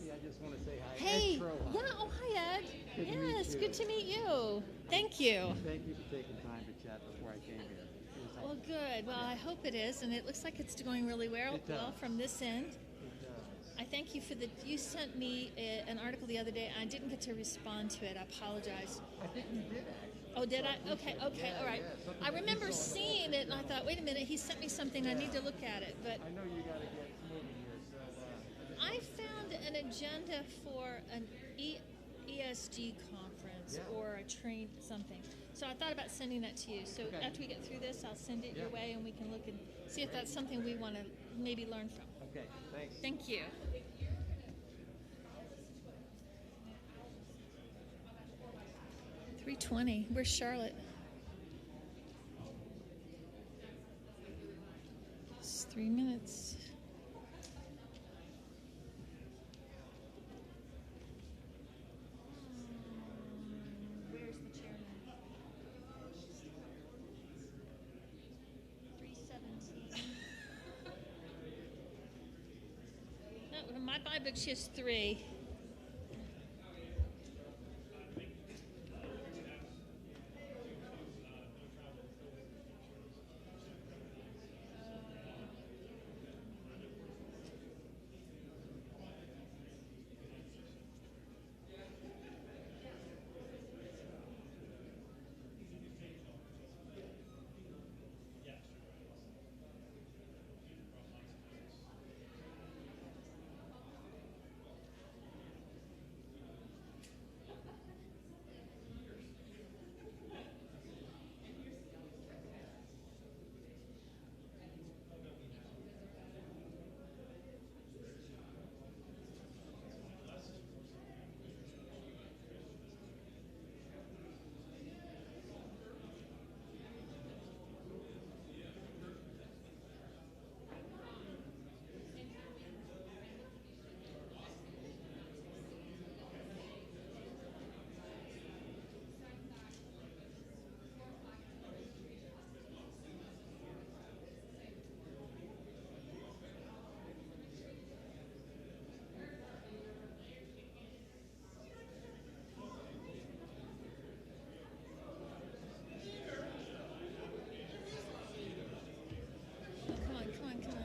Kathy, I just want to say hi. Hey, Ed Troha. yeah, oh hi Ed. Good to meet Yes, you. good to meet you. Thank you. Thank you for taking time to chat before I came here. It was Well, helpful. good. Well, I hope it is, and it looks like it's going really well. It does. Well, from this end, It does. I thank you for the. You sent me an article the other day. I didn't get to respond to it. I apologize. I think you did actually. Oh, did I? So Okay, appreciate it. okay, Yeah, all right. yeah, something I that you remember saw in the seeing it, and I journal. thought, wait a minute, he sent me something. I need to look at it, but. I know you got to get moving here, so I found an agenda for an ESG conference Yeah. or a train something. So I thought about sending that to you. So Okay. after we get through this, I'll send it your Yeah. way and we can look and see if that's something we want to maybe learn from. okay, thanks. Thank you. $3:20. Where's Charlotte? It's 3 minutes. Where's the chairman? 3:17. No, my Bible book she has 3. Come on, come on, come on.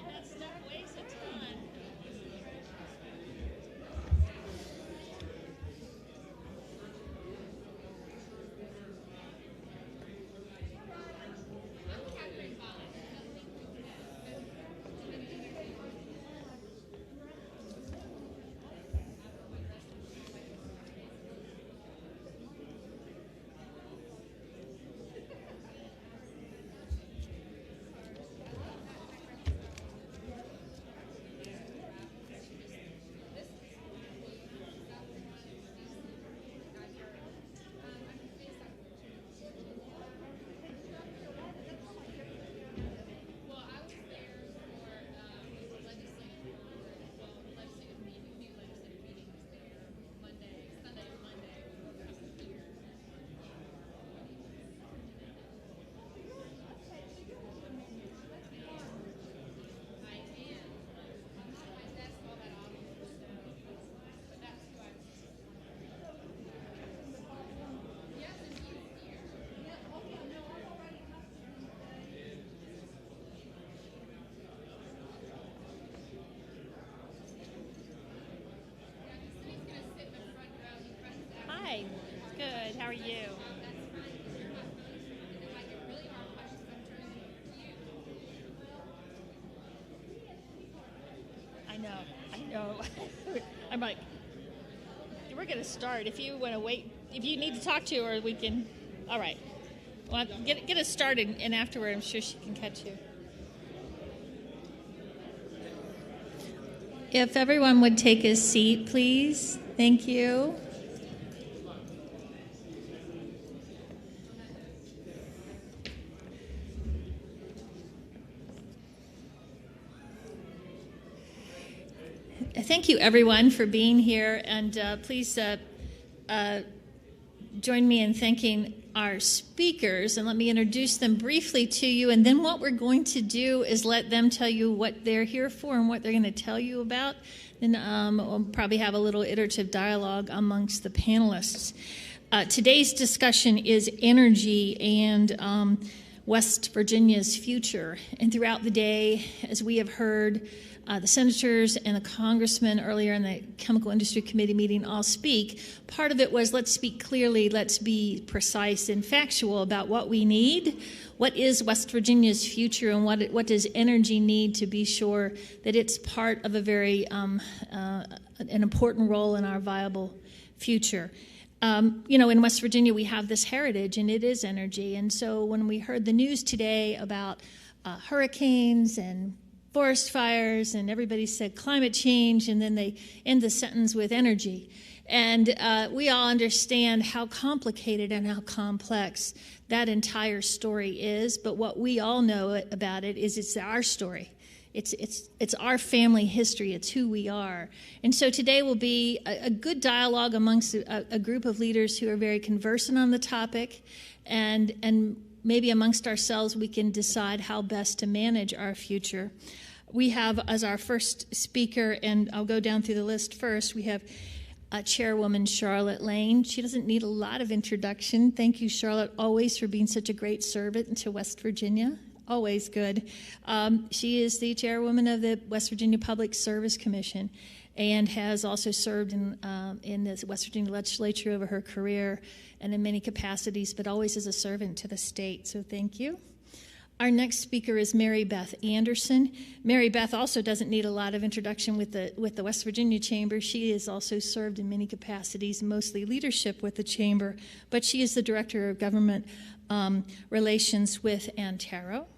That stuff weighs a ton. Hi. Good. How are you? I know. I know. I'm like, we're going to start. If you want to wait, if you need to talk to her, we can. All right. Well, get us started, and afterward, I'm sure she can catch you. If everyone would take a seat, please. Thank you. Thank you, everyone, for being here, and please join me in thanking our speakers, and let me introduce them briefly to you, and then what we're going to do is let them tell you what they're here for and what they're going to tell you about. Then we'll probably have a little iterative dialogue amongst the panelists. Today's discussion is energy and West Virginia's future, and throughout the day, as we have heard, the senators and the congressmen earlier in the Chemical Industry Committee meeting all speak. Part of it was let's speak clearly, let's be precise and factual about what we need. What is West Virginia's future, and what does energy need to be sure that it's part of a very an important role in our viable future? In West Virginia, we have this heritage, and it is energy. And so when we heard the news today about hurricanes and forest fires, and everybody said climate change, and then they end the sentence with energy. And we all understand how complicated and how complex that entire story is, but what we all know about it is it's our story. It's our family history. It's who we are. And so today will be a good dialogue amongst a group of leaders who are very conversant on the topic, and maybe amongst ourselves we can decide how best to manage our future. We have as our first speaker, and I'll go down through the list first, we have Chairwoman Charlotte Lane. She doesn't need a lot of introduction. Thank you, Charlotte, always for being such a great servant to West Virginia. Always good. She is the chairwoman of the West Virginia Public Service Commission and has also served in the West Virginia legislature over her career and in many capacities, but always as a servant to the state. So thank you. Our next speaker is Mary Beth Anderson. Mary Beth also doesn't need a lot of introduction with the West Virginia Chamber. She has also served in many capacities, mostly leadership with the Chamber, but she is the Director of Government Relations with Antero.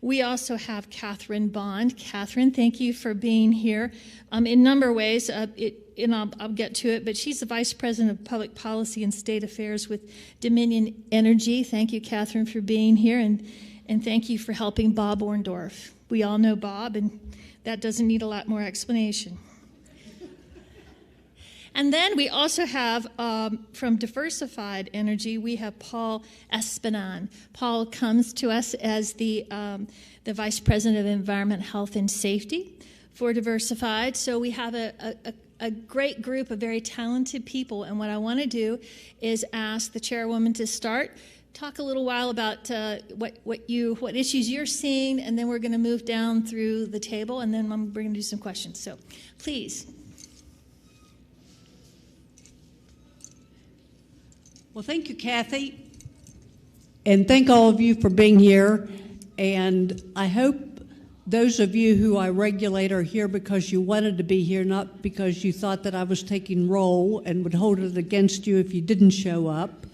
We also have Catherine Bond. Catherine, thank you for being here. In a number of ways, and I'll get to it, but she's the Vice President of Public Policy and State Affairs with Dominion Energy. Thank you, Catherine, for being here, and thank you for helping Bob Orndorff. We all know Bob, and that doesn't need a lot more explanation. And then we also have, from Diversified Energy, we have Paul Espenon. Paul comes to us as the Vice President of Environment, Health, and Safety for Diversified. So we have a great group of very talented people. And what I want to do is ask the chairwoman to start. Talk a little while about what issues you're seeing, and then we're going to move down through the table, and then we're going to do some questions. So please. Well, thank you, Kathy, and thank all of you for being here. And I hope those of you who I regulate are here because you wanted to be here, not because you thought that I was taking roll and would hold it against you if you didn't show up.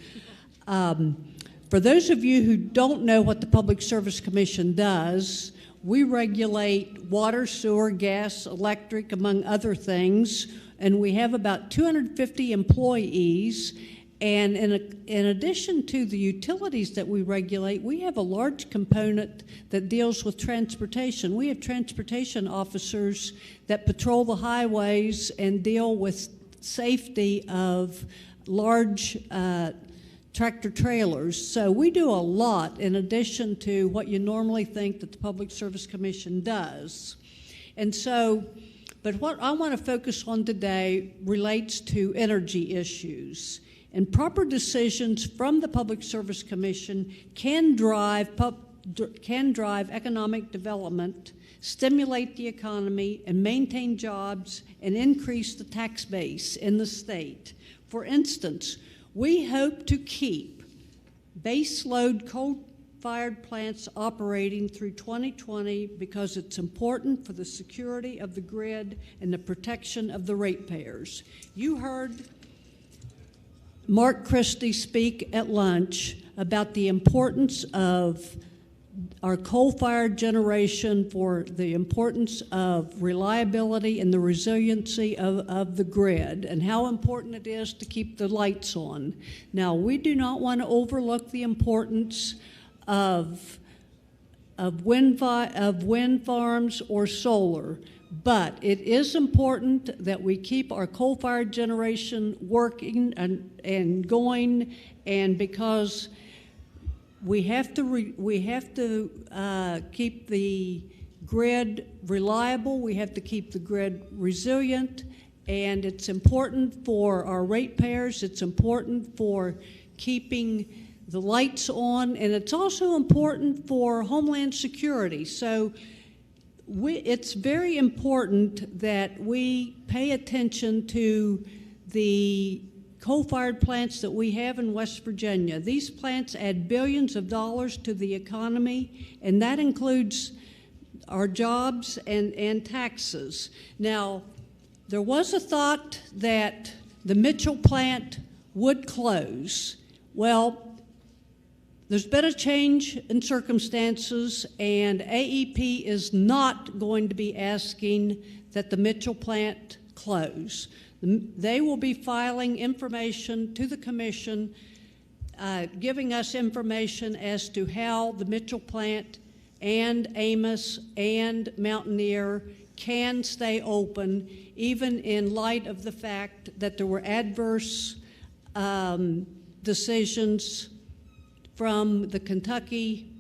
For those of you who don't know what the Public Service Commission does, we regulate water, sewer, gas, electric, among other things, and we have about 250 employees. And in addition to the utilities that we regulate, we have a large component that deals with transportation. We have transportation officers that patrol the highways and deal with safety of large tractor trailers. So we do a lot in addition to what you normally think that the Public Service Commission does. And so, but what I want to focus on today relates to energy issues. And proper decisions from the Public Service Commission can drive economic development, stimulate the economy, and maintain jobs, and increase the tax base in the state. For instance, we hope to keep baseload coal-fired plants operating through 2020 because it's important for the security of the grid and the protection of the ratepayers. You heard Mark Christie speak at lunch about the importance of our coal-fired generation, for the importance of reliability and the resiliency of the grid, and how important it is to keep the lights on. Now, we do not want to overlook the importance of wind farms or solar, but it is important that we keep our coal-fired generation working and going, and because we have to keep the grid reliable, we have to keep the grid resilient, and it's important for our ratepayers, it's important for keeping the lights on, and it's also important for Homeland Security. So it's very important that we pay attention to the coal-fired plants that we have in West Virginia. These plants add billions of dollars to the economy, and that includes our jobs and taxes. Now, there was a thought that the Mitchell plant would close. Well, there's been a change in circumstances, and AEP is not going to be asking that the Mitchell plant close. They will be filing information to the Commission, giving us information as to how the Mitchell plant and Amos and Mountaineer can stay open, even in light of the fact that there were adverse decisions from the Kentucky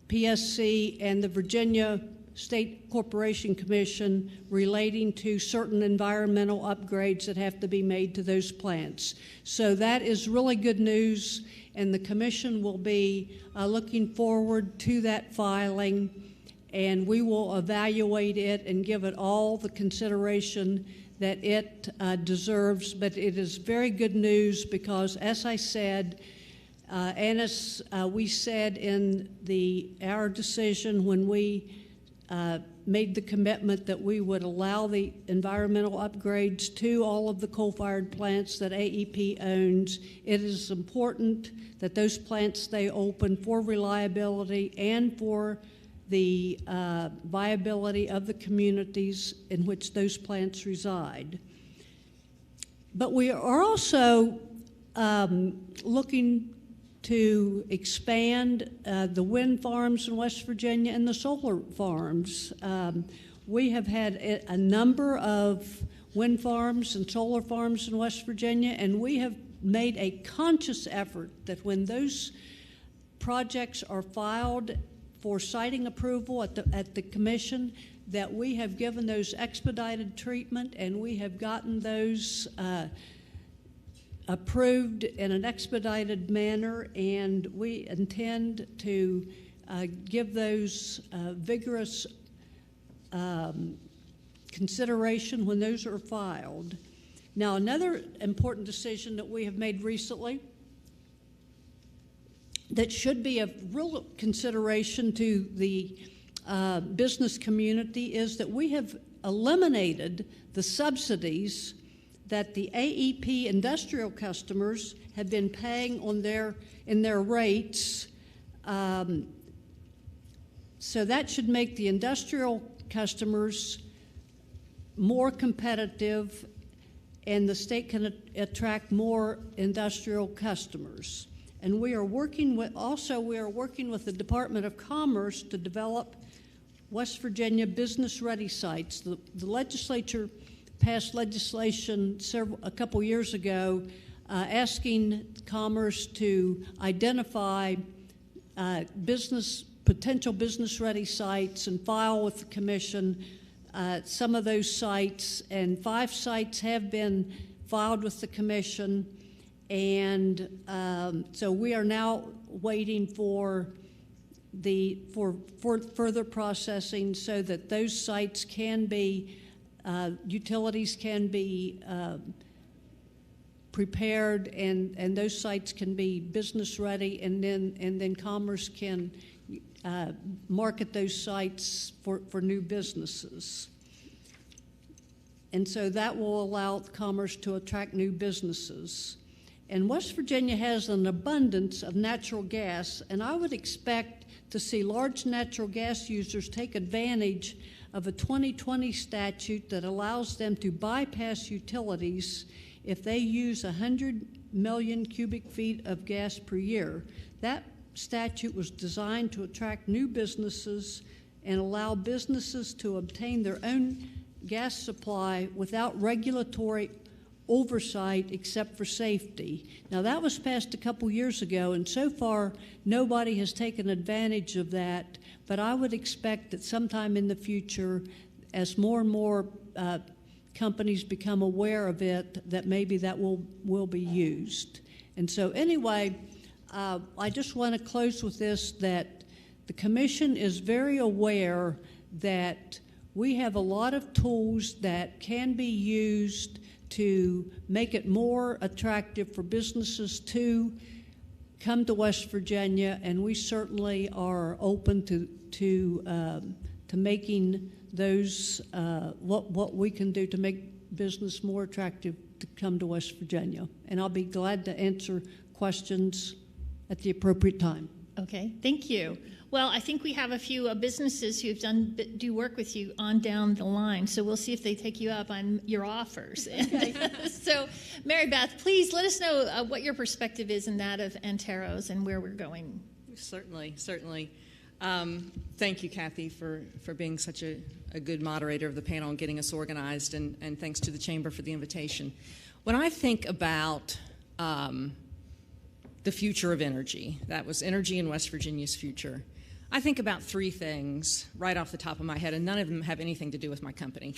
PSC and the Virginia State Corporation Commission relating to certain environmental upgrades that have to be made to those plants. So that is really good news, and the Commission will be looking forward to that filing, and we will evaluate it and give it all the consideration that it deserves. But it is very good news because, as I said, and as we said in our decision when we made the commitment that we would allow the environmental upgrades to all of the coal-fired plants that AEP owns, it is important that those plants stay open for reliability and for the viability of the communities in which those plants reside. But we are also looking to expand the wind farms in West Virginia and the solar farms. We have had a number of wind farms and solar farms in West Virginia, and we have made a conscious effort that when those projects are filed for siting approval at the Commission, that we have given those expedited treatment, and we have gotten those approved in an expedited manner, and we intend to give those vigorous consideration when those are filed. Now, another important decision that we have made recently that should be of real consideration to the business community is that we have eliminated the subsidies that the AEP industrial customers have been paying in their rates. So that should make the industrial customers more competitive, and the state can attract more industrial customers. And we are working with the Department of Commerce to develop West Virginia business-ready sites. The legislature passed legislation a couple years ago asking Commerce to identify potential business-ready sites and file with the Commission some of those sites, and 5 sites have been filed with the Commission, and so we are now waiting for further processing so that those sites can be utilities can be prepared, and those sites can be business ready, and then Commerce can market those sites for new businesses. And so that will allow Commerce to attract new businesses. And West Virginia has an abundance of natural gas, and I would expect to see large natural gas users take advantage of a 2020 statute that allows them to bypass utilities if they use 100 million cubic feet of gas per year. That statute was designed to attract new businesses and allow businesses to obtain their own gas supply without regulatory oversight except for safety. Now, that was passed a couple years ago, and so far nobody has taken advantage of that, but I would expect that sometime in the future, as more and more companies become aware of it, that maybe that will be used. And so anyway, I just want to close with this, that the Commission is very aware that we have a lot of tools that can be used to make it more attractive for businesses to come to West Virginia, and we certainly are open to making those what we can do to make business more attractive to come to West Virginia. And I'll be glad to answer questions at the appropriate time. Okay, thank you. Well, I think we have a few businesses who've do work with you on down the line, so we'll see if they take you up on your offers. Okay. So, Mary Beth, please let us know what your perspective is in that of Anteros and where we're going. Certainly. Thank you, Kathy, for being such a good moderator of the panel and getting us organized, and thanks to the Chamber for the invitation. When I think about the future of energy, that was energy in West Virginia's future, I think about three things right off the top of my head, and none of them have anything to do with my company.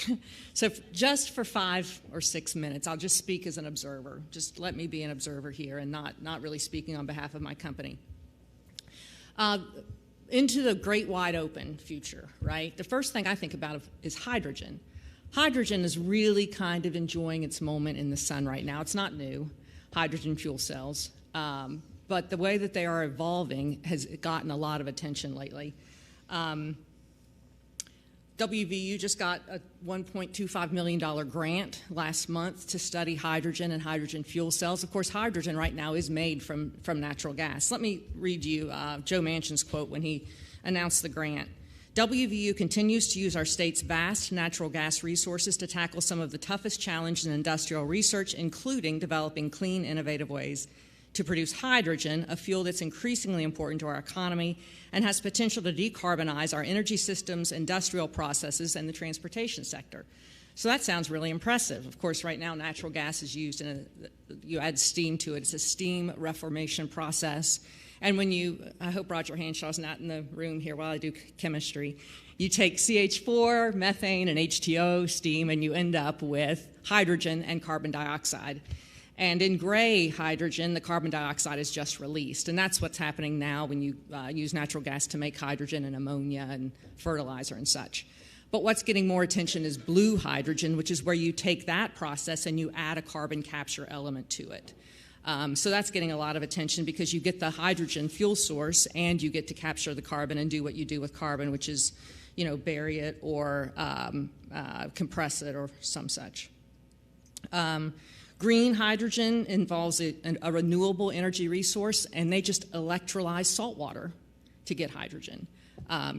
So just for 5 or 6 minutes, I'll just speak as an observer. Just let me be an observer here and not really speaking on behalf of my company. Into the great wide open future, right? The first thing I think about is hydrogen. Hydrogen is really kind of enjoying its moment in the sun right now. It's not new, hydrogen fuel cells. But the way that they are evolving has gotten a lot of attention lately. WVU just got a $1.25 million grant last month to study hydrogen and hydrogen fuel cells. Of course, hydrogen right now is made from natural gas. Let me read you Joe Manchin's quote when he announced the grant. WVU continues to use our state's vast natural gas resources to tackle some of the toughest challenges in industrial research, including developing clean, innovative ways to produce hydrogen, a fuel that's increasingly important to our economy and has potential to decarbonize our energy systems, industrial processes, and the transportation sector. So that sounds really impressive. Of course, right now, natural gas is used you add steam to it. It's a steam reformation process. And when I hope Roger Hanshaw's not in the room here while I do chemistry, you take CH4, methane, and H2O steam, and you end up with hydrogen and carbon dioxide. And in gray hydrogen, the carbon dioxide is just released. And that's what's happening now when you use natural gas to make hydrogen and ammonia and fertilizer and such. But what's getting more attention is blue hydrogen, which is where you take that process and you add a carbon capture element to it. So that's getting a lot of attention because you get the hydrogen fuel source and you get to capture the carbon and do what you do with carbon, which is, bury it or compress it or some such. Green hydrogen involves a renewable energy resource, and they just electrolyze salt water to get hydrogen.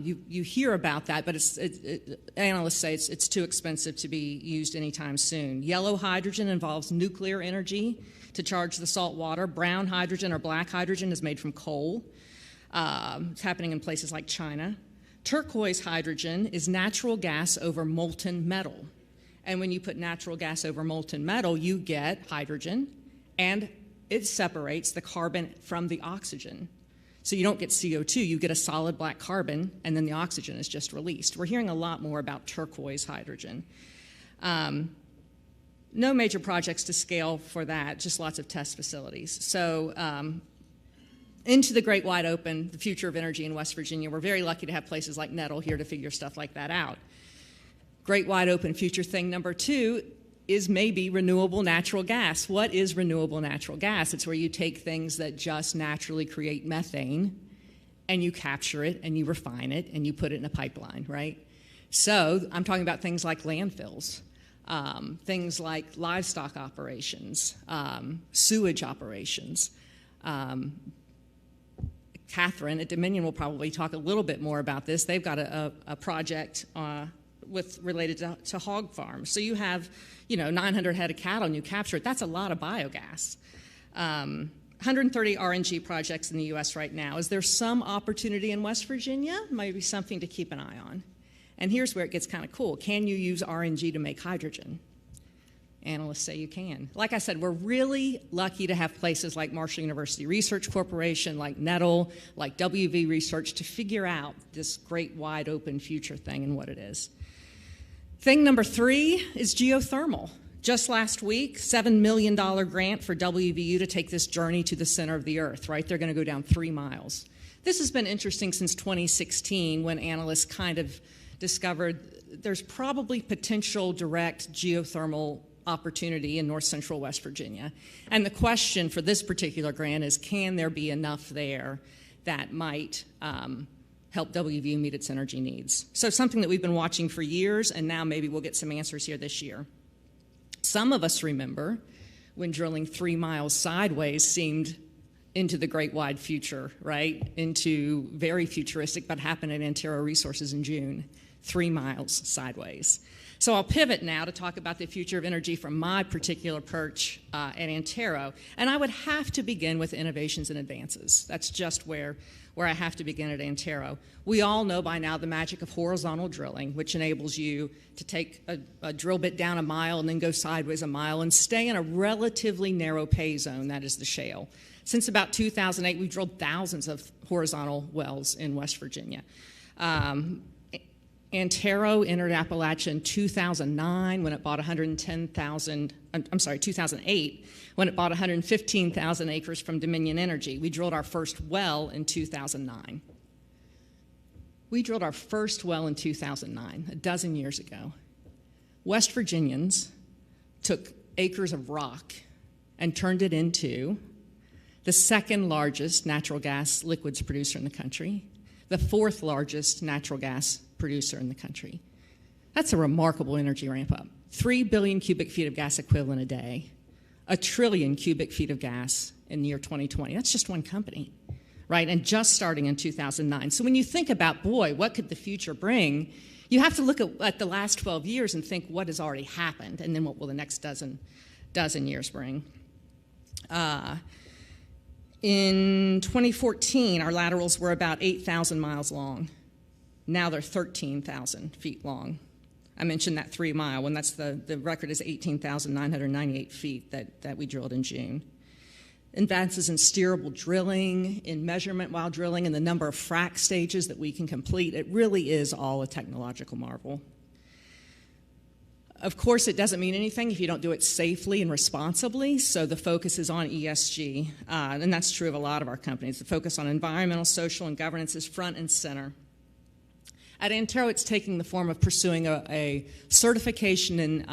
You hear about that, but analysts say it's too expensive to be used anytime soon. Yellow hydrogen involves nuclear energy to charge the salt water. Brown hydrogen or black hydrogen is made from coal. It's happening in places like China. Turquoise hydrogen is natural gas over molten metal. And when you put natural gas over molten metal, you get hydrogen, and it separates the carbon from the oxygen. So you don't get CO2, you get a solid black carbon, and then the oxygen is just released. We're hearing a lot more about turquoise hydrogen. No major projects to scale for that, just lots of test facilities. So into the great wide open, the future of energy in West Virginia. We're very lucky to have places like Nettle here to figure stuff like that out. Great wide open future thing number 2 is maybe renewable natural gas. What is renewable natural gas? It's where you take things that just naturally create methane and you capture it and you refine it and you put it in a pipeline, right? So I'm talking about things like landfills. things like livestock operations, sewage operations. Catherine at Dominion will probably talk a little bit more about this. They've got a project related to hog farms. So you have, 900 head of cattle and you capture it. That's a lot of biogas. 130 RNG projects in the U.S. right now. Is there some opportunity in West Virginia? Maybe something to keep an eye on. And here's where it gets kind of cool. Can you use RNG to make hydrogen? Analysts say you can. Like I said, we're really lucky to have places like Marshall University Research Corporation, like Nettle, like WV Research to figure out this great wide open future thing and what it is. Thing number 3 is geothermal. Just last week, $7 million grant for WVU to take this journey to the center of the earth, right? They're going to go down 3 miles. This has been interesting since 2016 when analysts kind of discovered there's probably potential direct geothermal opportunity in north central West Virginia. And the question for this particular grant is, can there be enough there that might help WVU meet its energy needs? So something that we've been watching for years, and now maybe we'll get some answers here this year. Some of us remember when drilling 3 miles sideways seemed into the great wide future, right? Into very futuristic, but happened at Antero Resources in June, 3 miles sideways. So I'll pivot now to talk about the future of energy from my particular perch at Antero. And I would have to begin with innovations and advances. That's just where I have to begin at Antero. We all know by now the magic of horizontal drilling, which enables you to take a drill bit down a mile and then go sideways a mile and stay in a relatively narrow pay zone, that is the shale. Since about 2008, we've drilled thousands of horizontal wells in West Virginia. Antero entered Appalachia in 2009 when it bought 2008 when it bought 115,000 acres from Dominion Energy. We drilled our first well in 2009. We drilled our first well in 2009, a dozen years ago. West Virginians took acres of rock and turned it into the second largest natural gas liquids producer in the country, the 4th largest natural gas producer in the country. That's a remarkable energy ramp up. 3 billion cubic feet of gas equivalent a day, 1 trillion cubic feet of gas in the year 2020. That's just one company, right? And just starting in 2009. So when you think about, boy, what could the future bring, you have to look at the last 12 years and think what has already happened, and then what will the next dozen years bring. In 2014, our laterals were about 8,000 miles long. Now they're 13,000 feet long. I mentioned that 3 mile, when that's the record is 18,998 feet that we drilled in June. Advances in steerable drilling, in measurement while drilling, and the number of frac stages that we can complete, it really is all a technological marvel. Of course, it doesn't mean anything if you don't do it safely and responsibly, so the focus is on ESG, and that's true of a lot of our companies. The focus on environmental, social, and governance is front and center. At Antero, it's taking the form of pursuing a certification in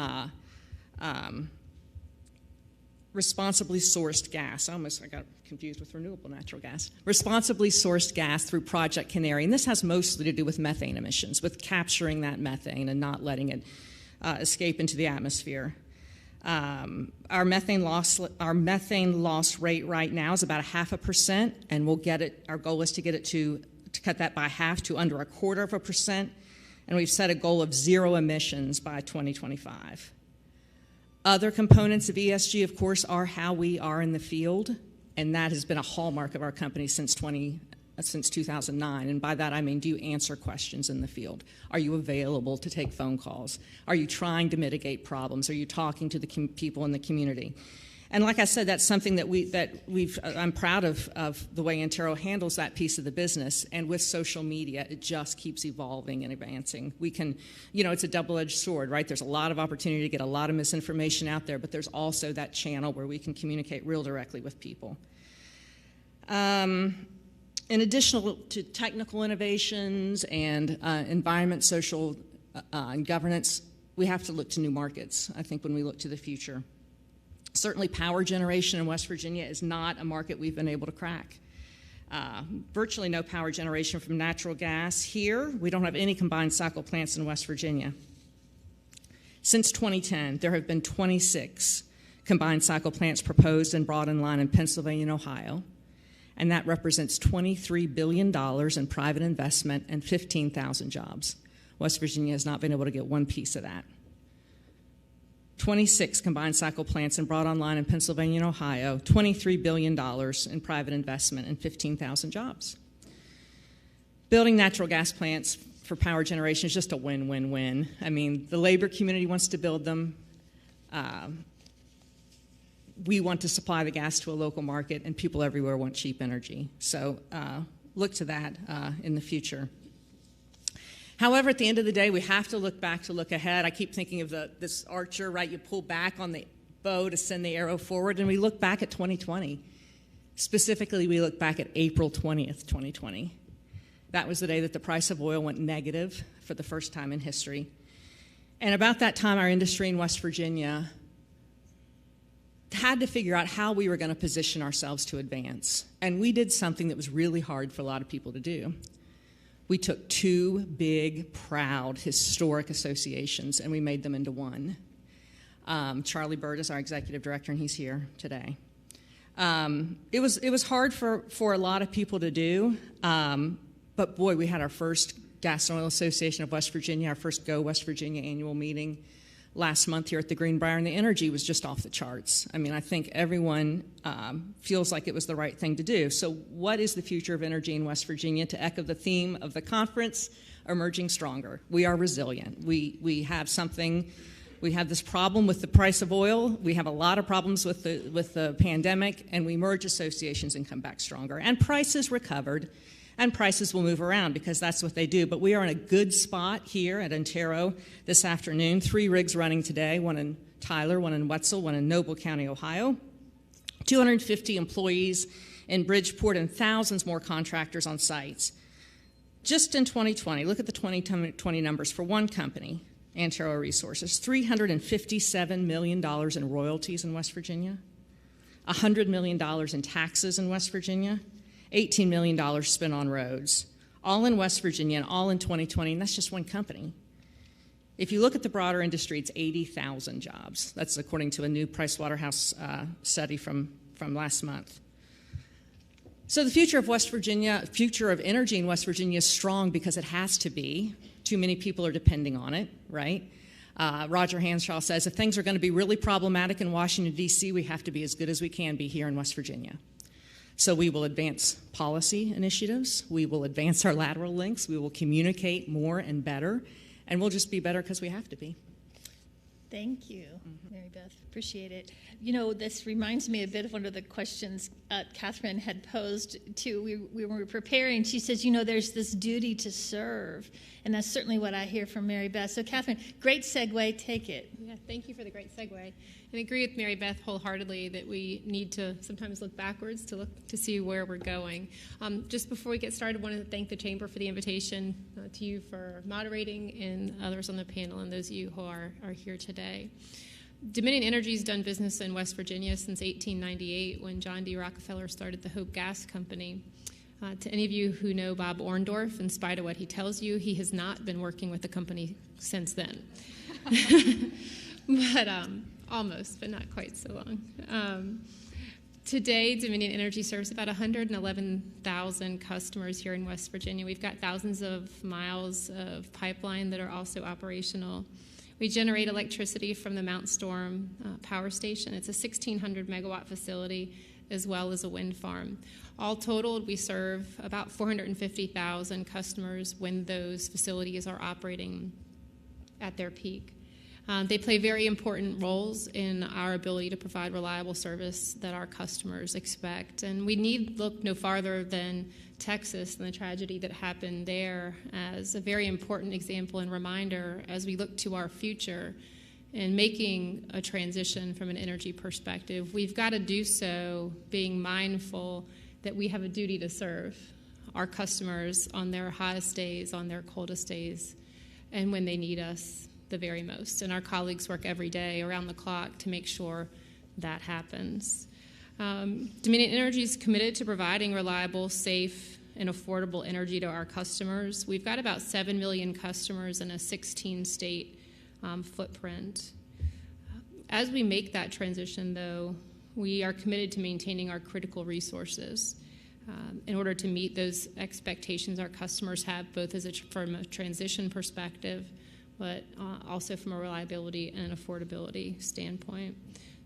responsibly sourced gas. I got confused with renewable natural gas. Responsibly sourced gas through Project Canary, and this has mostly to do with methane emissions, with capturing that methane and not letting it escape into the atmosphere. Our methane loss rate right now is about 0.5%, and we'll get it. Our goal is to get it to cut that by half to under 0.25%, and we've set a goal of 0 emissions by 2025. Other components of ESG, of course, are how we are in the field, and that has been a hallmark of our company since 2009. And by that I mean, do you answer questions in the field? Are you available to take phone calls? Are you trying to mitigate problems? Are you talking to the people in the community? And like I said, that's something I'm proud of the way Antero handles that piece of the business. And with social media, it just keeps evolving and advancing. We can, it's a double-edged sword, right? There's a lot of opportunity to get a lot of misinformation out there, but there's also that channel where we can communicate real directly with people. In addition to technical innovations and environment, social, and governance, we have to look to new markets, I think, when we look to the future. Certainly power generation in West Virginia is not a market we've been able to crack. Virtually no power generation from natural gas here. We don't have any combined cycle plants in West Virginia. Since 2010, there have been 26 combined cycle plants proposed and brought in line in Pennsylvania and Ohio, and that represents $23 billion in private investment and 15,000 jobs. West Virginia has not been able to get one piece of that. 26 combined cycle plants and brought online in Pennsylvania and Ohio, $23 billion in private investment and 15,000 jobs. Building natural gas plants for power generation is just a win-win-win. I mean, the labor community wants to build them. We want to supply the gas to a local market, and people everywhere want cheap energy. So look to that in the future. However, at the end of the day, we have to look back to look ahead. I keep thinking of this archer, right? You pull back on the bow to send the arrow forward, and we look back at 2020. Specifically, we look back at April 20th, 2020. That was the day that the price of oil went negative for the first time in history. And about that time, our industry in West Virginia had to figure out how we were going to position ourselves to advance. And we did something that was really hard for a lot of people to do. We took two big, proud, historic associations, and we made them into one. Charlie Bird is our executive director, and he's here today. It was hard for a lot of people to do, but boy, we had our first Gas and Oil Association of West Virginia, our first Go West Virginia annual meeting last month here at the Greenbrier, and the energy was just off the charts. I mean, I think everyone feels like it was the right thing to do. So what is the future of energy in West Virginia? To echo the theme of the conference, emerging stronger. We are resilient. We have this problem with the price of oil. We have a lot of problems with the pandemic, and we merge associations and come back stronger. And prices recovered. And prices will move around because that's what they do. But we are in a good spot here at Antero this afternoon. 3 rigs running today, one in Tyler, one in Wetzel, one in Noble County, Ohio. 250 employees in Bridgeport and thousands more contractors on sites. Just in 2020, look at the 2020 numbers for one company, Antero Resources, $357 million in royalties in West Virginia, $100 million in taxes in West Virginia, $18 million spent on roads, all in West Virginia and all in 2020, and that's just one company. If you look at the broader industry, it's 80,000 jobs. That's according to a new Pricewaterhouse study from last month. So the future of West Virginia, future of energy in West Virginia is strong because it has to be. Too many people are depending on it, right? Roger Hanshaw says, if things are going to be really problematic in Washington, D.C., we have to be as good as we can be here in West Virginia. So we will advance policy initiatives, we will advance our lateral links, we will communicate more and better, and we'll just be better because we have to be. Thank you, Mary Beth. Appreciate it. You know, this reminds me a bit of one of the questions Catherine had posed too. We were preparing. She says, you know, there's this duty to serve, and that's certainly what I hear from Mary Beth. So, Catherine, great segue. Take it. Yeah, thank you for the great segue. And I agree with Mary Beth wholeheartedly that we need to sometimes look backwards to look to see where we're going. Just before we get started, I wanted to thank the Chamber for the invitation, to you for moderating, and others on the panel, and those of you who are here today. Dominion Energy has done business in West Virginia since 1898 when John D. Rockefeller started the Hope Gas Company. To any of you who know Bob Orndorff, in spite of what he tells you, he has not been working with the company since then. But almost, but not quite so long. Today, Dominion Energy serves about 111,000 customers here in West Virginia. We've got thousands of miles of pipeline that are also operational. We generate electricity from the Mount Storm power station. It's a 1,600 megawatt facility as well as a wind farm. All totaled, we serve about 450,000 customers when those facilities are operating at their peak. They play very important roles in our ability to provide reliable service that our customers expect. And we need look no farther than Texas and the tragedy that happened there as a very important example and reminder as we look to our future in making a transition from an energy perspective. We've got to do so being mindful that we have a duty to serve our customers on their highest days, on their coldest days, and when they need us the very most. And our colleagues work every day around the clock to make sure that happens. Dominion Energy is committed to providing reliable, safe, and affordable energy to our customers. We've got about 7 million customers in a 16-state footprint. As we make that transition, though, we are committed to maintaining our critical resources in order to meet those expectations our customers have, both from a transition perspective, but also from a reliability and affordability standpoint.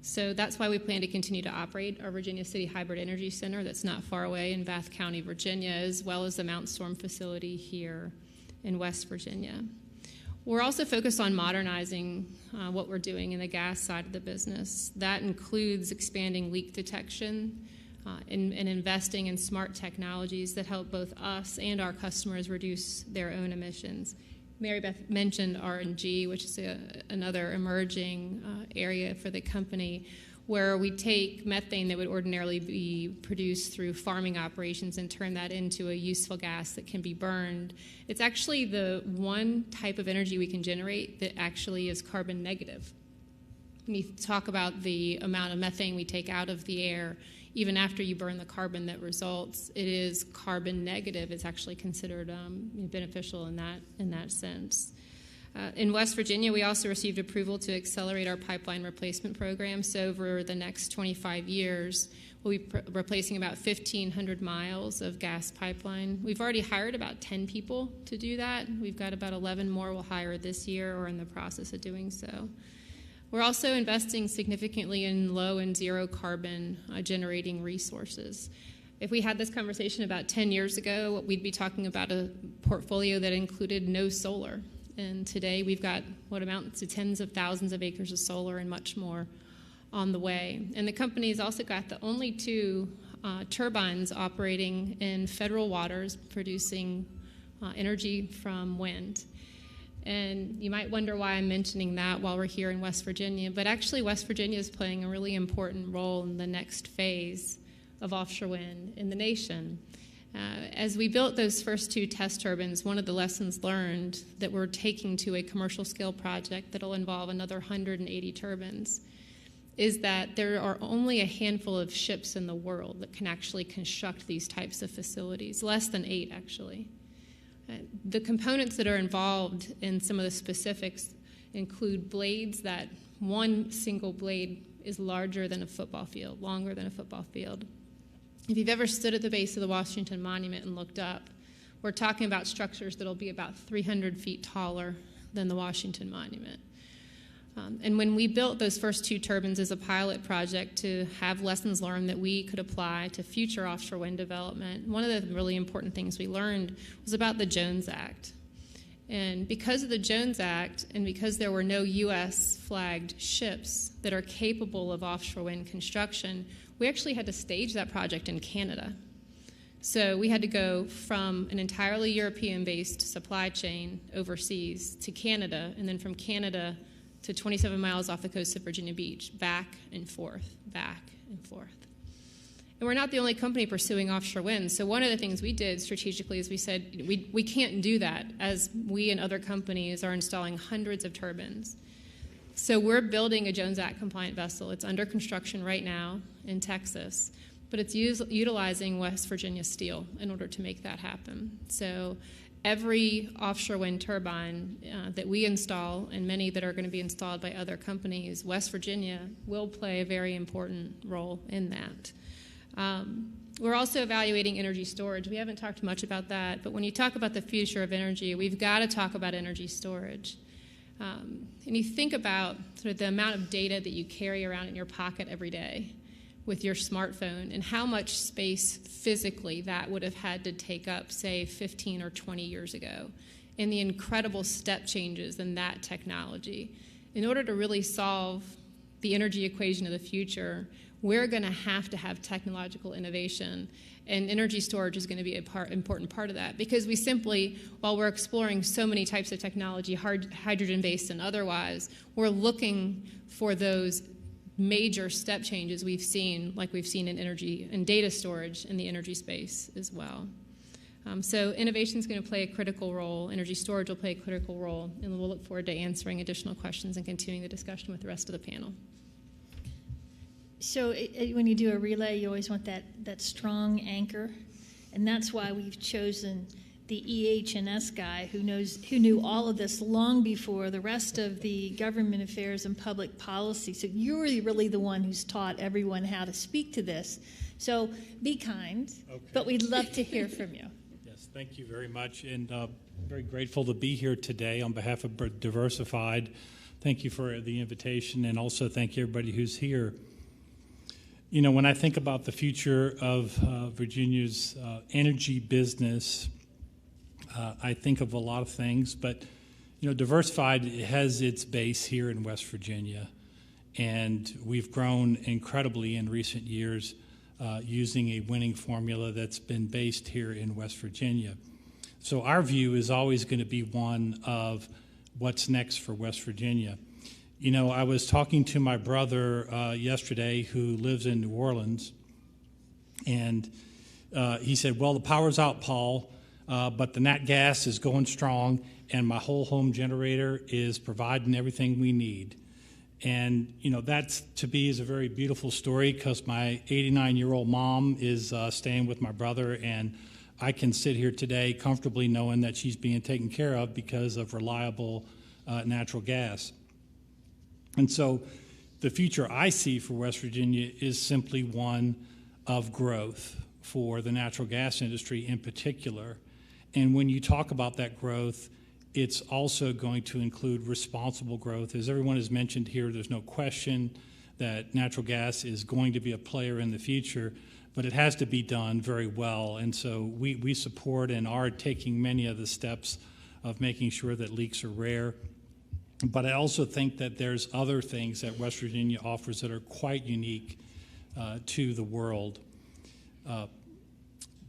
So that's why we plan to continue to operate our Virginia City Hybrid Energy Center that's not far away in Bath County, Virginia, as well as the Mount Storm facility here in West Virginia. We're also focused on modernizing what we're doing in the gas side of the business. That includes expanding leak detection and investing in smart technologies that help both us and our customers reduce their own emissions. Mary Beth mentioned RNG, which is another emerging area for the company, where we take methane that would ordinarily be produced through farming operations and turn that into a useful gas that can be burned. It's actually the one type of energy we can generate that actually is carbon negative. When you talk about the amount of methane we take out of the air, even after you burn the carbon that results, it is carbon negative. It's actually considered beneficial in that sense. In West Virginia, we also received approval to accelerate our pipeline replacement program. So over the next 25 years, we'll be replacing about 1,500 miles of gas pipeline. We've already hired about 10 people to do that. We've got about 11 more we'll hire this year or in the process of doing so. We're also investing significantly in low and zero carbon generating resources. If we had this conversation about 10 years ago, we'd be talking about a portfolio that included no solar. And today we've got what amounts to tens of thousands of acres of solar and much more on the way. And the company's also got the only two turbines operating in federal waters producing energy from wind. And you might wonder why I'm mentioning that while we're here in West Virginia, but actually West Virginia is playing a really important role in the next phase of offshore wind in the nation. As we built those first two test turbines, one of the lessons learned that we're taking to a commercial scale project that will involve another 180 turbines is that there are only a handful of ships in the world that can actually construct these types of facilities, less than 8 actually. The components that are involved in some of the specifics include blades that one single blade is larger than a football field, longer than a football field. If you've ever stood at the base of the Washington Monument and looked up, we're talking about structures that will be about 300 feet taller than the Washington Monument. And when we built those first two turbines as a pilot project to have lessons learned that we could apply to future offshore wind development, one of the really important things we learned was about the Jones Act. And because of the Jones Act and because there were no U.S. flagged ships that are capable of offshore wind construction, we actually had to stage that project in Canada. So we had to go from an entirely European-based supply chain overseas to Canada, and then from Canada to 27 miles off the coast of Virginia Beach, back and forth, back and forth. And we're not the only company pursuing offshore wind. So one of the things we did strategically is we said we can't do that as we and other companies are installing hundreds of turbines. So we're building a Jones Act compliant vessel. It's under construction right now in Texas, but it's utilizing West Virginia steel in order to make that happen. So every offshore wind turbine that we install, and many that are going to be installed by other companies, West Virginia will play a very important role in that. We're also evaluating energy storage. We haven't talked much about that, but when you talk about the future of energy, we've got to talk about energy storage. And you think about sort of the amount of data that you carry around in your pocket every day with your smartphone and how much space physically that would have had to take up, say, 15 or 20 years ago, and the incredible step changes in that technology. In order to really solve the energy equation of the future, we're going to have technological innovation, and energy storage is going to be an important part of that, because we simply, while we're exploring so many types of technology, hydrogen-based and otherwise, we're looking for those major step changes we've seen, like we've seen in energy and data storage in the energy space as well. So innovation is going to play a critical role. Energy storage will play a critical role, and we'll look forward to answering additional questions and continuing the discussion with the rest of the panel. So when you do a relay, you always want that strong anchor, and that's why we've chosen the EH&S guy who knew all of this long before the rest of the government affairs and public policy. So you're really the one who's taught everyone how to speak to this. So be kind, Okay. but we'd love to hear from you. Yes, thank you very much, and very grateful to be here today on behalf of Diversified. Thank you for the invitation, and also thank you everybody who's here. You know, when I think about the future of Virginia's energy business, I think of a lot of things, but, you know, Diversified has its base here in West Virginia, and we've grown incredibly in recent years using a winning formula that's been based here in West Virginia. So our view is always going to be one of what's next for West Virginia. You know, I was talking to my brother yesterday who lives in New Orleans, and he said, well, the power's out, Paul, but the nat gas is going strong, and my whole home generator is providing everything we need. And, you know, that to me is a very beautiful story because my 89-year-old mom is staying with my brother, and I can sit here today comfortably knowing that she's being taken care of because of reliable natural gas. And so the future I see for West Virginia is simply one of growth for the natural gas industry in particular. And when you talk about that growth, it's also going to include responsible growth. As everyone has mentioned here, there's no question that natural gas is going to be a player in the future, but it has to be done very well. And so we support and are taking many of the steps of making sure that leaks are rare. But I also think that there's other things that West Virginia offers that are quite unique to the world.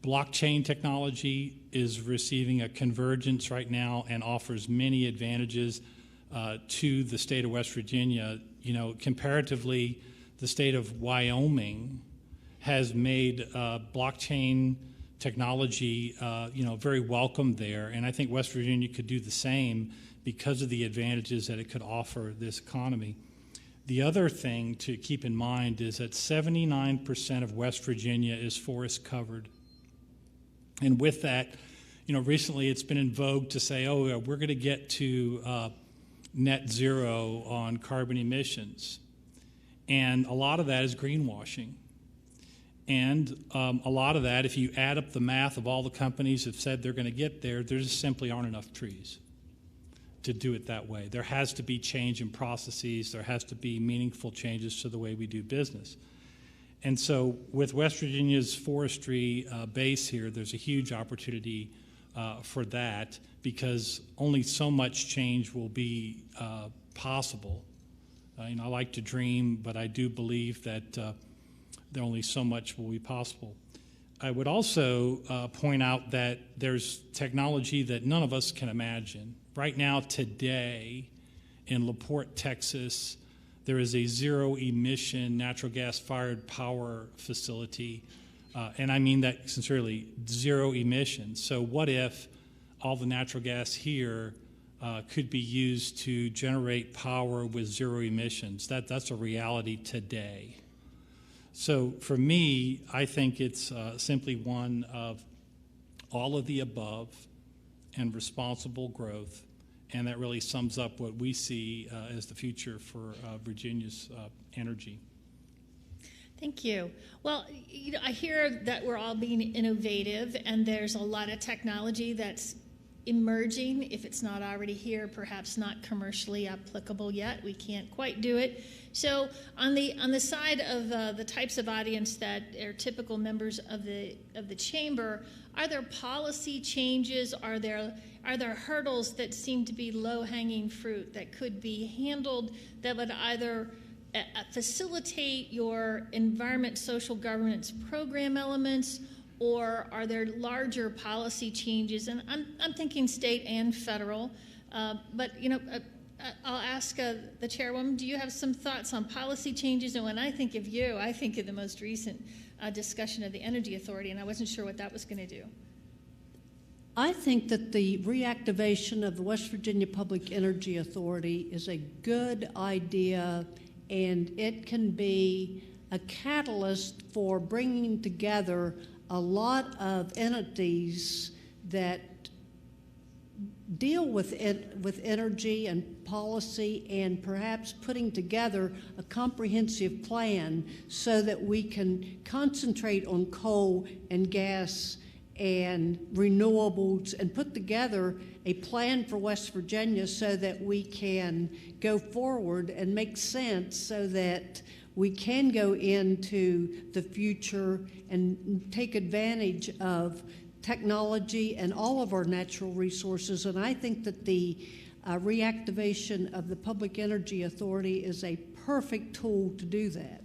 Blockchain technology is receiving a convergence right now and offers many advantages to the state of West Virginia. You know, comparatively, the state of Wyoming has made blockchain technology, very welcome there, and I think West Virginia could do the same because of the advantages that it could offer this economy. The other thing to keep in mind is that 79% of West Virginia is forest covered. And with that, you know, recently it's been in vogue to say, oh, we're going to get to net zero on carbon emissions. And a lot of that is greenwashing. And a lot of that, if you add up the math of all the companies that have said they're going to get there, there just simply aren't enough trees to do it that way. There has to be change in processes. There has to be meaningful changes to the way we do business. And so with West Virginia's forestry base here, there's a huge opportunity for that because only so much change will be possible. I like to dream, but I do believe that there only so much will be possible. I would also point out that there's technology that none of us can imagine. Right now, today, in LaPorte, Texas, there is a zero-emission natural gas-fired power facility, and I mean that sincerely, zero emissions. So what if all the natural gas here could be used to generate power with zero emissions? That's a reality today. So for me, I think it's simply one of all of the above and responsible growth, and that really sums up what we see as the future for Virginia's energy. Thank you. Well, I hear that we're all being innovative, and there's a lot of technology that's emerging. If it's not already here, perhaps not commercially applicable yet. We can't quite do it. So on the side of the types of audience that are typical members of the chamber, are there policy changes? Are there hurdles that seem to be low-hanging fruit that could be handled that would either facilitate your environment, social governance program elements, or are there larger policy changes? And I'm thinking state and federal, but I'll ask the chairwoman, do you have some thoughts on policy changes? And when I think of you, I think of the most recent discussion of the Energy Authority, and I wasn't sure what that was going to do. I think that the reactivation of the West Virginia Public Energy Authority is a good idea, and it can be a catalyst for bringing together a lot of entities that deal with energy and policy, and perhaps putting together a comprehensive plan so that we can concentrate on coal and gas and renewables and put together a plan for West Virginia so that we can go forward and make sense so that we can go into the future and take advantage of technology and all of our natural resources. And I think that the reactivation of the Public Energy Authority is a perfect tool to do that.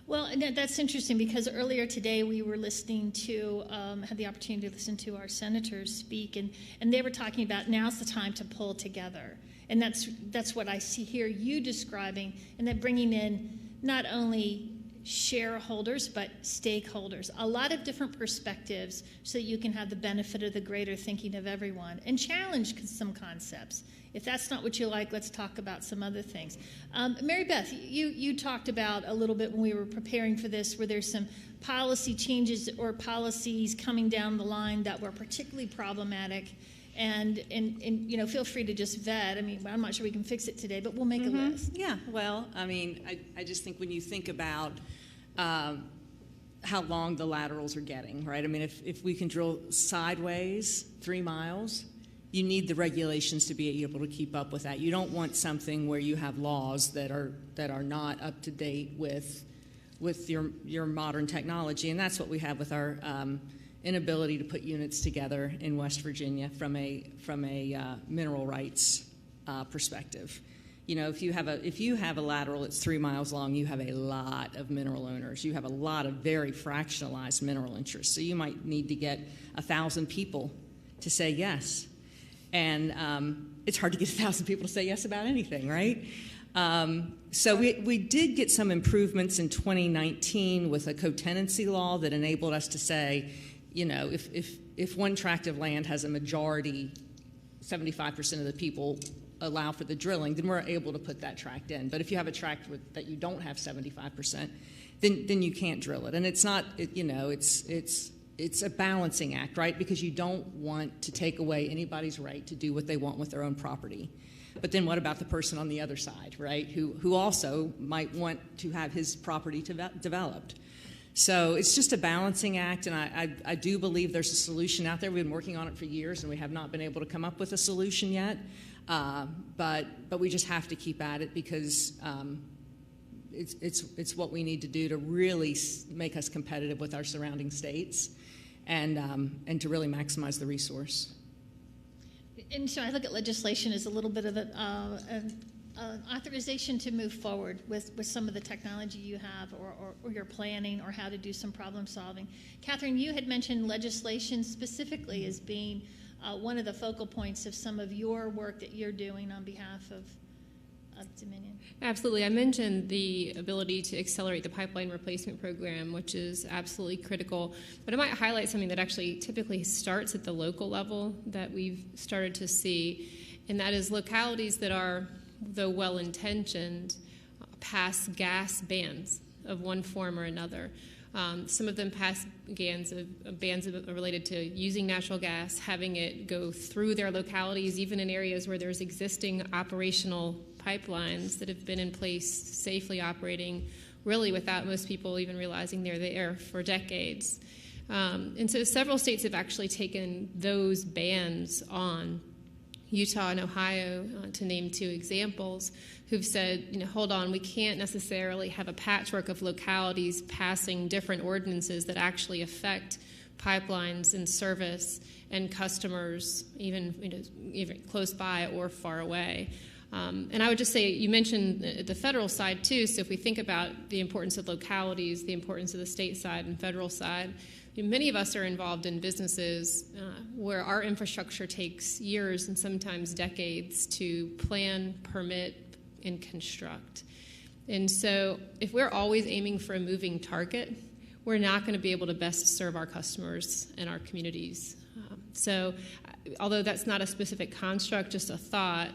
Well, and that's interesting because earlier today we were listening to, had the opportunity to listen to our senators speak, and they were talking about now's the time to pull together. And that's what I see here you describing, and then bringing in not only shareholders but stakeholders, a lot of different perspectives so that you can have the benefit of the greater thinking of everyone and challenge some concepts. If that's not what you like, let's talk about some other things. Mary Beth, you talked about a little bit when we were preparing for this where there's some policy changes or policies coming down the line that were particularly problematic. And you know, feel free to just vet. I mean, I'm not sure we can fix it today, but we'll make a list. Yeah, well, I mean, I just think when you think about how long the laterals are getting, right? I mean, if we can drill sideways 3 miles, you need the regulations to be able to keep up with that. You don't want something where you have laws that are not up to date with your modern technology, and that's what we have with our inability to put units together in West Virginia from a mineral rights perspective. You know, if you have a lateral that's 3 miles long, you have a lot of mineral owners. You have a lot of very fractionalized mineral interests. So you might need to get 1,000 people to say yes, and it's hard to get 1,000 people to say yes about anything, right? So we did get some improvements in 2019 with a co-tenancy law that enabled us to say, you know, if one tract of land has a majority, 75% of the people allow for the drilling, then we're able to put that tract in. But if you have a tract that you don't have 75%, then you can't drill it. And it's not, you know, it's a balancing act, right? Because you don't want to take away anybody's right to do what they want with their own property. But then what about the person on the other side, right, who also might want to have his property developed? So it's just a balancing act, and I do believe there's a solution out there. We've been working on it for years, and we have not been able to come up with a solution yet. But we just have to keep at it because it's what we need to do to really make us competitive with our surrounding states, and to really maximize the resource. And so I look at legislation as a little bit of an authorization to move forward with some of the technology you have or your planning or how to do some problem solving. Catherine, you had mentioned legislation specifically as being one of the focal points of some of your work that you're doing on behalf of Dominion. Absolutely. I mentioned the ability to accelerate the pipeline replacement program, which is absolutely critical. But I might highlight something that actually typically starts at the local level that we've started to see, and that is localities that are, though well-intentioned, pass gas bans of one form or another. Some of them pass bans related to using natural gas, having it go through their localities, even in areas where there's existing operational pipelines that have been in place, safely operating, really without most people even realizing they're there for decades. And so several states have actually taken those bans on. Utah and Ohio, to name 2 examples, who've said, you know, hold on, we can't necessarily have a patchwork of localities passing different ordinances that actually affect pipelines and service and customers, even close by or far away. And I would just say, you mentioned the federal side too, so if we think about the importance of localities, the importance of the state side and federal side, many of us are involved in businesses where our infrastructure takes years and sometimes decades to plan, permit, and construct. And so if we're always aiming for a moving target, we're not going to be able to best serve our customers and our communities. So although that's not a specific construct, just a thought,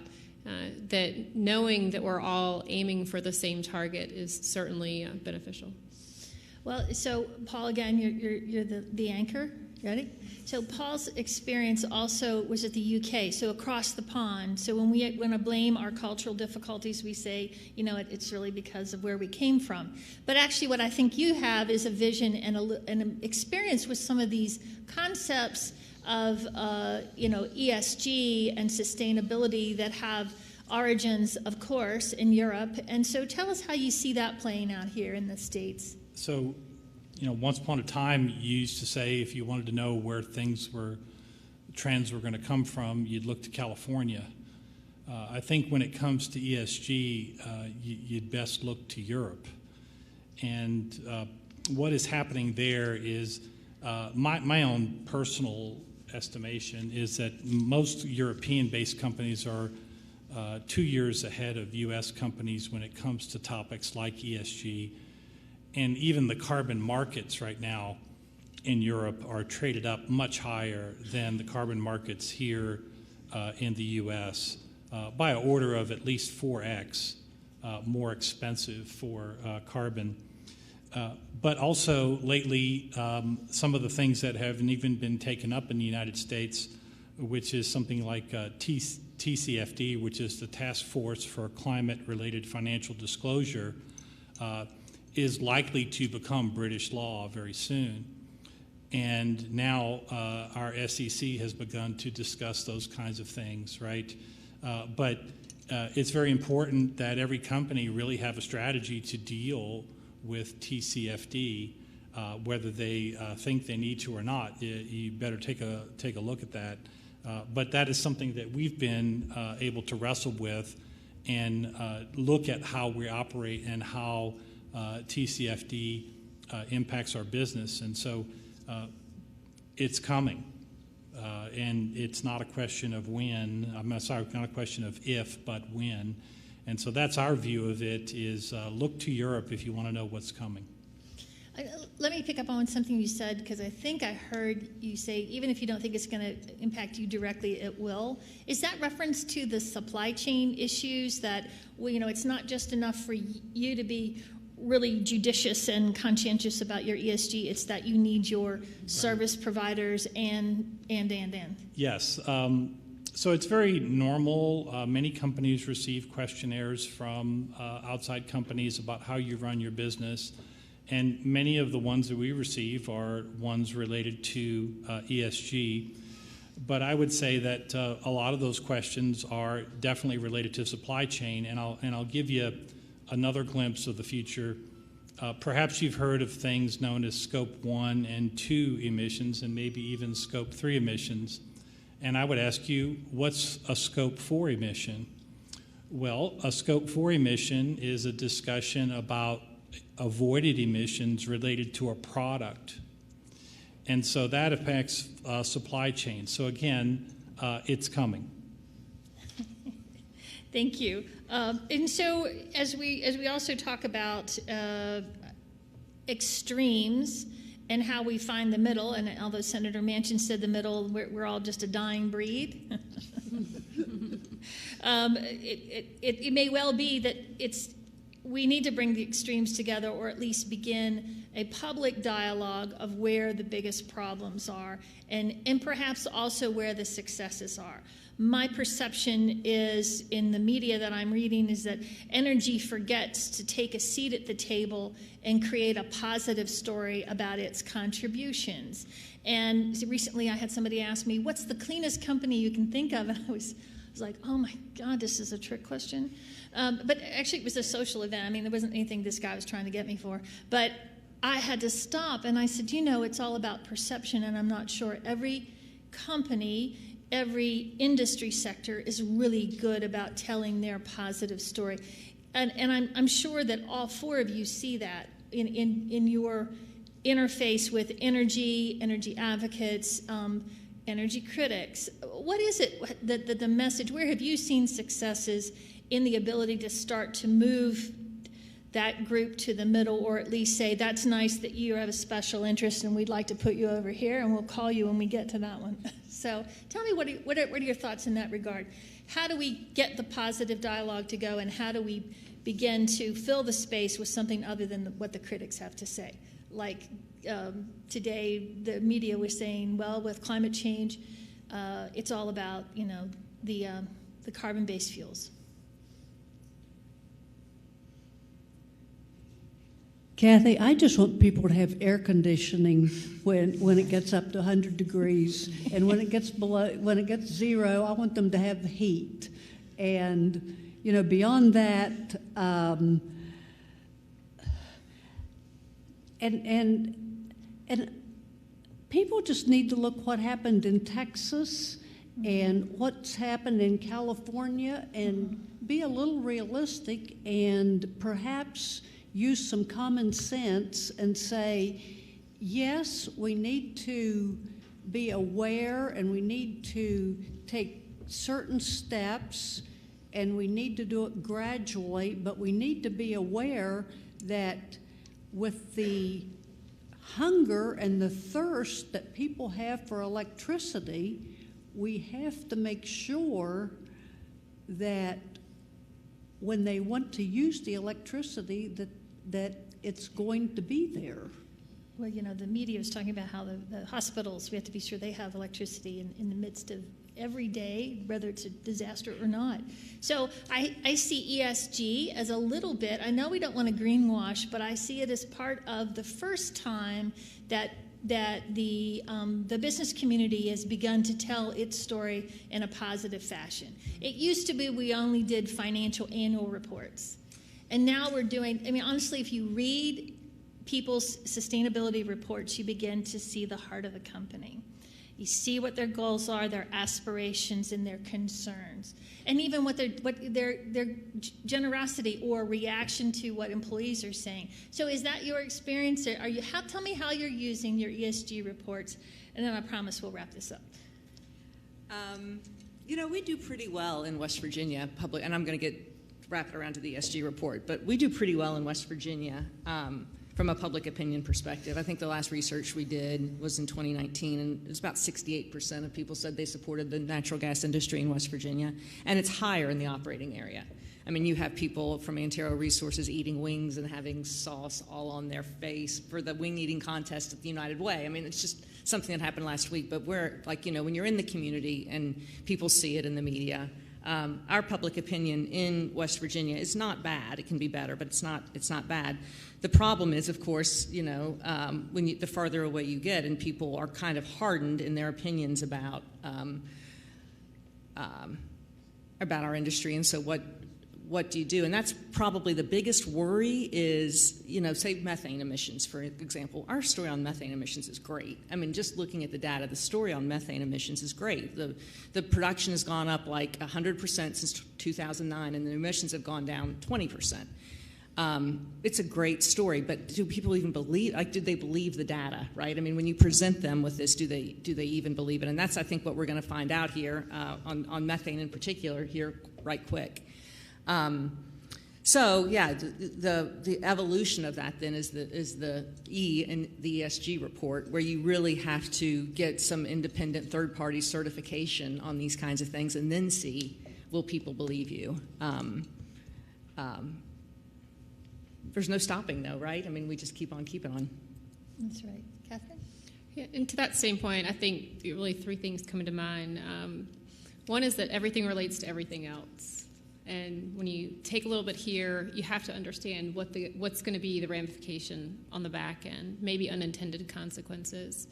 that knowing that we're all aiming for the same target is certainly beneficial. Well, so Paul, again, you're the anchor Ready? So Paul's experience also was at the UK, so across the pond. So when we want to blame our cultural difficulties, we say, it's really because of where we came from. But actually what I think you have is a vision and an experience with some of these concepts of, ESG and sustainability that have origins, of course, in Europe. And so tell us how you see that playing out here in the States. So, once upon a time, you used to say if you wanted to know where trends were going to come from, you'd look to California. I think when it comes to ESG, you'd best look to Europe. And what is happening there is, my own personal estimation is that most European-based companies are 2 years ahead of U.S. companies when it comes to topics like ESG. And even the carbon markets right now in Europe are traded up much higher than the carbon markets here in the U.S. By an order of at least 4x more expensive for carbon. But also lately, some of the things that haven't even been taken up in the United States, which is something like TCFD, which is the Task Force for Climate-Related Financial Disclosure, is likely to become British law very soon. And now our SEC has begun to discuss those kinds of things, right? But it's very important that every company really have a strategy to deal with TCFD, whether they think they need to or not. You better take a look at that. But that is something that we've been able to wrestle with and look at how we operate and how TCFD impacts our business. And so it's coming. And it's not a question of when, not a question of if, but when. And so that's our view of it, is look to Europe if you want to know what's coming. Let me pick up on something you said, because I think I heard you say, even if you don't think it's going to impact you directly, it will. Is that reference to the supply chain issues that, it's not just enough for you to be really judicious and conscientious about your ESG, it's that you need your service providers and. Yes. So it's very normal. Many companies receive questionnaires from outside companies about how you run your business. And many of the ones that we receive are ones related to ESG. But I would say that a lot of those questions are definitely related to supply chain. And I'll give you another glimpse of the future. Perhaps you've heard of things known as Scope 1 and 2 emissions, and maybe even Scope 3 emissions. And I would ask you, what's a Scope 4 emission? Well, a Scope 4 emission is a discussion about avoided emissions related to a product. And so that affects supply chain. So again, it's coming. Thank you. And so as we also talk about extremes and how we find the middle, and although Senator Manchin said the middle, we're all just a dying breed. It may well be that we need to bring the extremes together, or at least begin a public dialogue of where the biggest problems are, and perhaps also where the successes are. My perception is, in the media that I'm reading, is that energy forgets to take a seat at the table and create a positive story about its contributions. And recently I had somebody ask me, what's the cleanest company you can think of? And I was like, oh my God, this is a trick question. But actually it was a social event. I mean, there wasn't anything this guy was trying to get me for. But I had to stop, and I said, it's all about perception, and I'm not sure every company, every industry sector is really good about telling their positive story. And I'm sure that all four of you see that in your interface with energy advocates, energy critics. What is it that the message, where have you seen successes in the ability to start to move that group to the middle, or at least say, that's nice that you have a special interest and we'd like to put you over here, and we'll call you when we get to that one. So tell me, what are your thoughts in that regard? How do we get the positive dialogue to go, and how do we begin to fill the space with something other than what the critics have to say? like today, the media was saying, well, with climate change, it's all about, the carbon-based fuels. Kathy, I just want people to have air conditioning when it gets up to 100 degrees, and when it gets zero, I want them to have the heat. And beyond that, and people just need to look what happened in Texas and what's happened in California, and be a little realistic and perhaps use some common sense and say, yes, we need to be aware and we need to take certain steps and we need to do it gradually, but we need to be aware that with the hunger and the thirst that people have for electricity, we have to make sure that when they want to use the electricity, that it's going to be there. Well, the media was talking about how the hospitals, we have to be sure they have electricity in the midst of every day, whether it's a disaster or not. So I see ESG as a little bit, I know we don't want to greenwash, but I see it as part of the first time that the business community has begun to tell its story in a positive fashion. It used to be we only did financial annual reports. And now we're doing, honestly, if you read people's sustainability reports, you begin to see the heart of the company. You see what their goals are, their aspirations, and their concerns, and even what their generosity or reaction to what employees are saying. So, is that your experience? Tell me how you're using your ESG reports, and then I promise we'll wrap this up. We do pretty well in West Virginia, and I'm going to wrap it around to the ESG report, but we do pretty well in West Virginia. From a public opinion perspective. I think the last research we did was in 2019, and it was about 68% of people said they supported the natural gas industry in West Virginia, and it's higher in the operating area. You have people from Antero Resources eating wings and having sauce all on their face for the wing eating contest at the United Way. It's just something that happened last week, but we're when you're in the community and people see it in the media, our public opinion in West Virginia is not bad. It can be better, but it's not bad. The problem is, of course, the farther away you get, and people are kind of hardened in their opinions about our industry. And so, what do you do? And that's probably the biggest worry is, say methane emissions, for example. Our story on methane emissions is great. Just looking at the data, the story on methane emissions is great. The production has gone up like 100% since 2009, and the emissions have gone down 20%. It's a great story, but do people even believe? Do they believe the data? Right? When you present them with this, do they even believe it? And that's, I think, what we're going to find out here on methane in particular here right quick. So yeah, the evolution of that then is the E in the ESG report, where you really have to get some independent third-party certification on these kinds of things, and then see, will people believe you? There's no stopping, though, right? We just keep on keeping on. That's right. Catherine? Yeah, and to that same point, I think really three things come to mind. One is that everything relates to everything else. And when you take a little bit here, you have to understand what's going to be the ramification on the back end, maybe unintended consequences.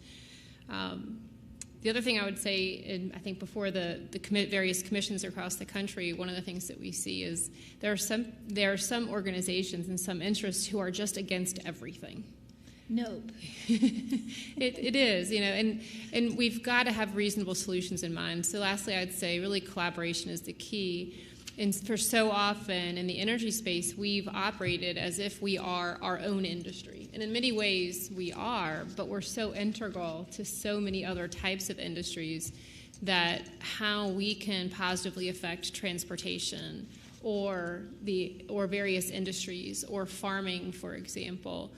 The other thing I would say, and I think before the various commissions across the country, one of the things that we see is there are some organizations and some interests who are just against everything. Nope. It is, and we've got to have reasonable solutions in mind. So lastly, I'd say really collaboration is the key. And for so often in the energy space, we've operated as if we are our own industry. And in many ways we are, but we're so integral to so many other types of industries that how we can positively affect transportation or various industries or farming, for example,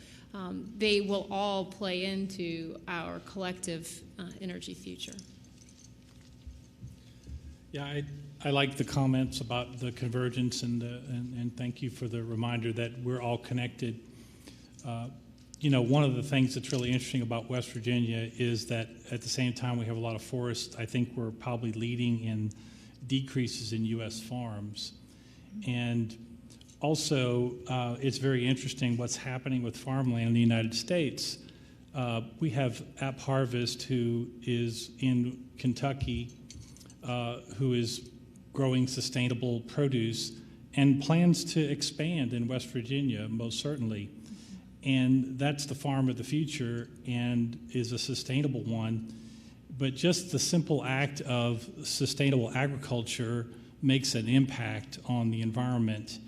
they will all play into our collective energy future. Yeah, I like the comments about the convergence, and thank you for the reminder that we're all connected. you know, one of the things that's really interesting about West Virginia is that at the same time we have a lot of forests, I think we're probably leading in decreases in U.S. farms. And also, it's very interesting what's happening with farmland in the United States. We have App Harvest, who is in Kentucky, who is growing sustainable produce and plans to expand in West Virginia, most certainly. And that's the farm of the future and is a sustainable one. But just the simple act of sustainable agriculture makes an impact on the environment.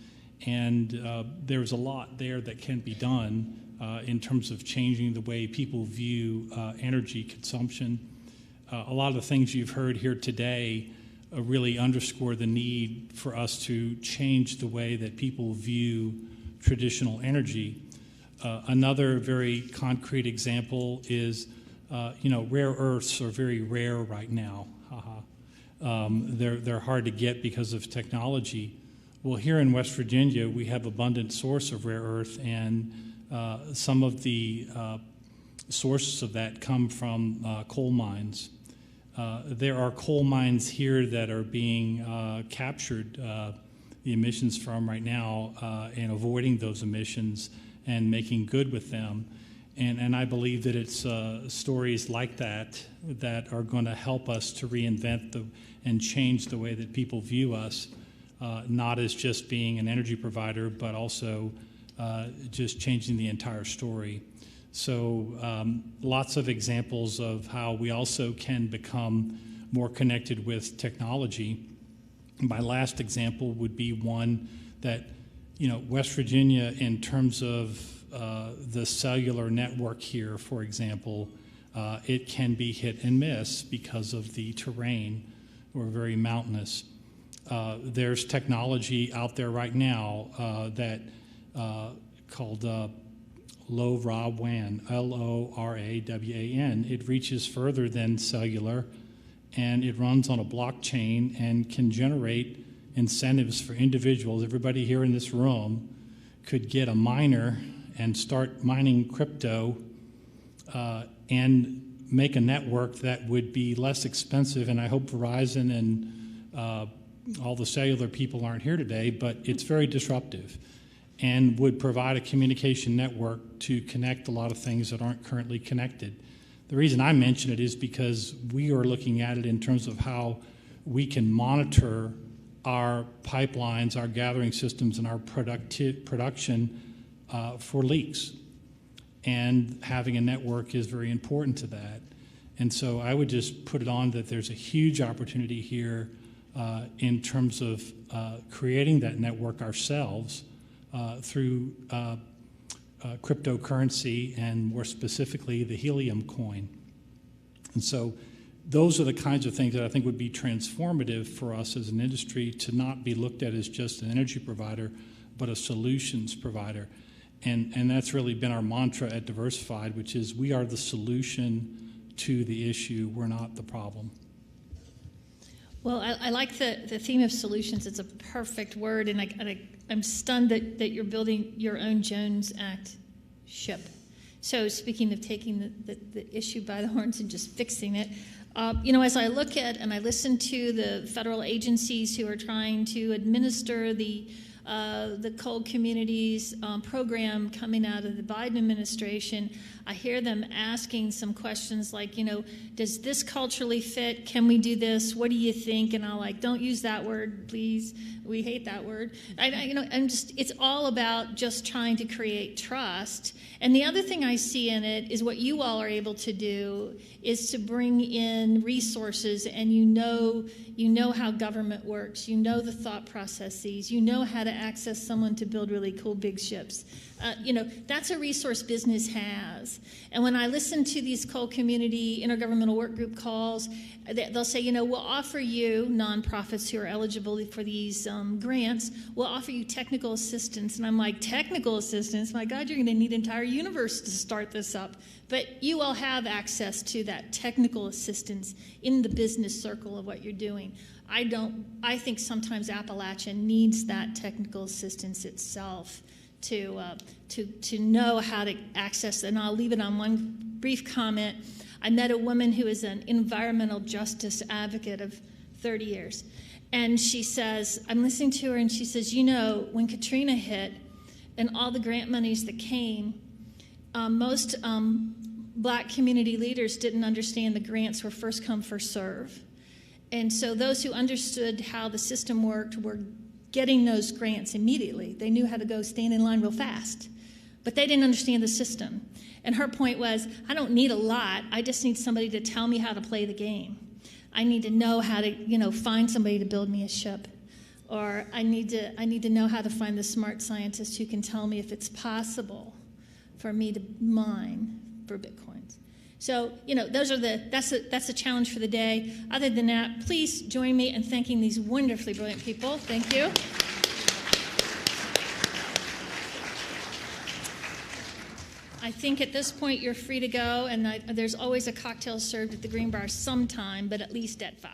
And there's a lot there that can be done in terms of changing the way people view energy consumption. A lot of the things you've heard here today really underscore the need for us to change the way that people view traditional energy. Another very concrete example is, rare earths are very rare right now. They're hard to get because of technology. Well, here in West Virginia, we have abundant source of rare earth, and some of the sources of that come from coal mines. There are coal mines here that are being captured, the emissions from right now, and avoiding those emissions and making good with them. And I believe that it's stories like that that are going to help us to reinvent and change the way that people view us, not as just being an energy provider, but also just changing the entire story. So lots of examples of how we also can become more connected with technology. My last example would be one that, West Virginia, in terms of the cellular network here, for example, it can be hit and miss because of the terrain. We're very mountainous. There's technology out there right now that called LoRaWAN, LoRaWAN. It reaches further than cellular, and it runs on a blockchain and can generate incentives for individuals. Everybody here in this room could get a miner and start mining crypto and make a network that would be less expensive. And I hope Verizon and all the cellular people aren't here today, but it's very disruptive and would provide a communication network to connect a lot of things that aren't currently connected. The reason I mention it is because we are looking at it in terms of how we can monitor our pipelines, our gathering systems, and our production for leaks. And having a network is very important to that. And so I would just put it on that there's a huge opportunity here in terms of creating that network ourselves through cryptocurrency, and more specifically the Helium coin. And so those are the kinds of things that I think would be transformative for us as an industry, to not be looked at as just an energy provider, but a solutions provider. And that's really been our mantra at Diversified, which is we are the solution to the issue, we're not the problem. Well, I like the theme of solutions. It's a perfect word, and I'm stunned that you're building your own Jones Act ship. So speaking of taking the issue by the horns and just fixing it, as I look at and I listen to the federal agencies who are trying to administer the coal communities program coming out of the Biden administration, I hear them asking some questions like, does this culturally fit? Can we do this? What do you think? And I'll don't use that word, please. We hate that word. It's all about just trying to create trust. And the other thing I see in it is what you all are able to do is to bring in resources, and you know how government works. You know the thought processes. You know how to access someone to build really cool big ships. That's a resource business has. And when I listen to these coal community intergovernmental work group calls, they'll say, we'll offer you, nonprofits who are eligible for these grants, we'll offer you technical assistance. And I'm like, technical assistance? My God, you're going to need an entire universe to start this up. But you all have access to that technical assistance in the business circle of what you're doing. I think sometimes Appalachia needs that technical assistance itself to know how to access. And I'll leave it on one brief comment. I met a woman who is an environmental justice advocate of 30 years. And she says, I'm listening to her, and she says, you know, when Katrina hit and all the grant monies that came, most black community leaders didn't understand the grants were first come, first serve. And so those who understood how the system worked were getting those grants immediately. They knew how to go stand in line real fast, but they didn't understand the system. And her point was, I don't need a lot. I just need somebody to tell me how to play the game. I need to know how to, you know, find somebody to build me a ship. Or I need to know how to find the smart scientist who can tell me if it's possible for me to mine for Bitcoins. So, you know, that's the challenge for the day. Other than that, please join me in thanking these wonderfully brilliant people. Thank you. I think at this point you're free to go, and there's always a cocktail served at the Green Bar sometime, but at least at 5.